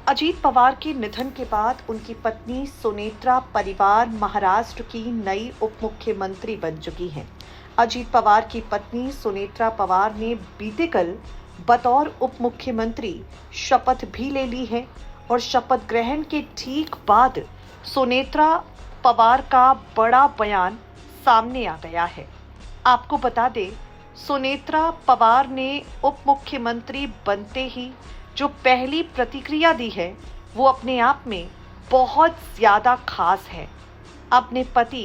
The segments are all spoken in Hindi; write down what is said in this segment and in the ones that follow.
अजीत पवार के निधन के बाद उनकी पत्नी सुनेत्रा परिवार महाराष्ट्र की नई उप मुख्यमंत्री बन चुकी हैं। अजीत पवार की पत्नी सुनेत्रा पवार ने बीते कल बतौर उप मुख्यमंत्री शपथ भी ले ली है और शपथ ग्रहण के ठीक बाद सुनेत्रा पवार का बड़ा बयान सामने आ गया है। आपको बता दें, सुनेत्रा पवार ने उप मुख्यमंत्री बनते ही जो पहली प्रतिक्रिया दी है वो अपने आप में बहुत ज्यादा खास है। अपने पति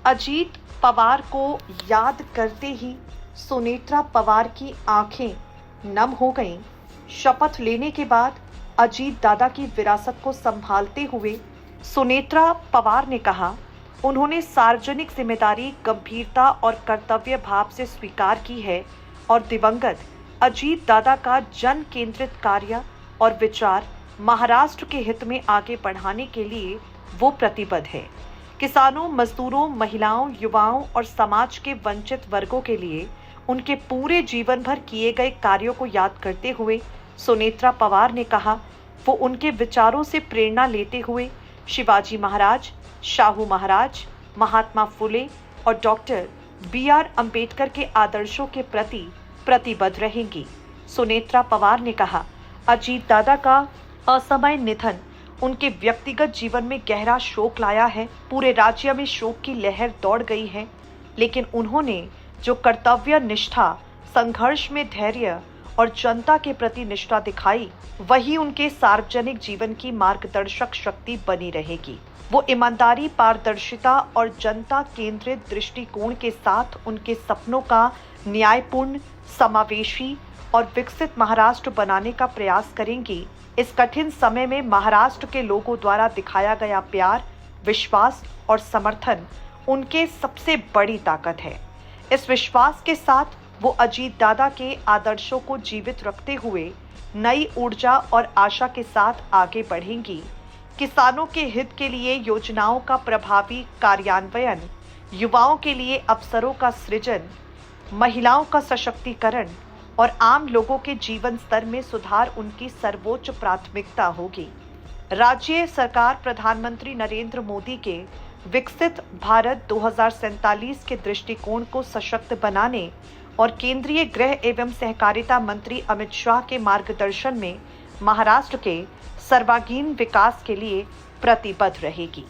अजीत पवार को याद करते ही सुनेत्रा पवार की आंखें नम हो गईं। शपथ लेने के बाद अजीत दादा की विरासत को संभालते हुए सुनेत्रा पवार ने कहा, उन्होंने सार्वजनिक जिम्मेदारी गंभीरता और कर्तव्य भाव से स्वीकार की है और दिवंगत अजीत दादा का जन केंद्रित कार्य और विचार महाराष्ट्र के हित में आगे बढ़ाने के लिए वो प्रतिबद्ध है। किसानों, मजदूरों, महिलाओं, युवाओं और समाज के वंचित वर्गों के लिए उनके पूरे जीवन भर किए गए कार्यों को याद करते हुए सुनेत्रा पवार ने कहा, वो उनके विचारों से प्रेरणा लेते हुए शिवाजी महाराज, शाहू महाराज, महात्मा फुले और डॉक्टर B.R. अम्बेडकर के आदर्शों के प्रति प्रतिबद्ध रहेंगी। सुनेत्रा पवार ने कहा, अजीत दादा का असमय निधन उनके व्यक्तिगत जीवन में गहरा शोक लाया है। पूरे राज्य में शोक की लहर दौड़ गई है, लेकिन उन्होंने जो कर्तव्य निष्ठा, संघर्ष में धैर्य और जनता के प्रति निष्ठा दिखाई, वही उनके सार्वजनिक जीवन की मार्गदर्शक शक्ति बनी रहेगी। वो ईमानदारी, पारदर्शिता और जनता केंद्रित दृष्टिकोण के साथ उनके सपनों का न्यायपूर्ण, समावेशी और विकसित महाराष्ट्र बनाने का प्रयास करेंगी। इस कठिन समय में महाराष्ट्र के लोगों द्वारा दिखाया गया प्यार, विश्वास और समर्थन उनके सबसे बड़ी ताकत है। इस विश्वास के साथ वो अजीत दादा के आदर्शों को जीवित रखते हुए नई ऊर्जा और आशा के साथ आगे बढ़ेंगी। किसानों के हित के लिए योजनाओं का प्रभावी कार्यान्वयन, युवाओं के लिए अवसरों का सृजन, महिलाओं का सशक्तिकरण और आम लोगों के जीवन स्तर में सुधार उनकी सर्वोच्च प्राथमिकता होगी। राज्य सरकार प्रधानमंत्री नरेंद्र मोदी के विकसित भारत 2047 के दृष्टिकोण को सशक्त बनाने और केंद्रीय गृह एवं सहकारिता मंत्री अमित शाह के मार्गदर्शन में महाराष्ट्र के सर्वांगीण विकास के लिए प्रतिबद्ध रहेगी।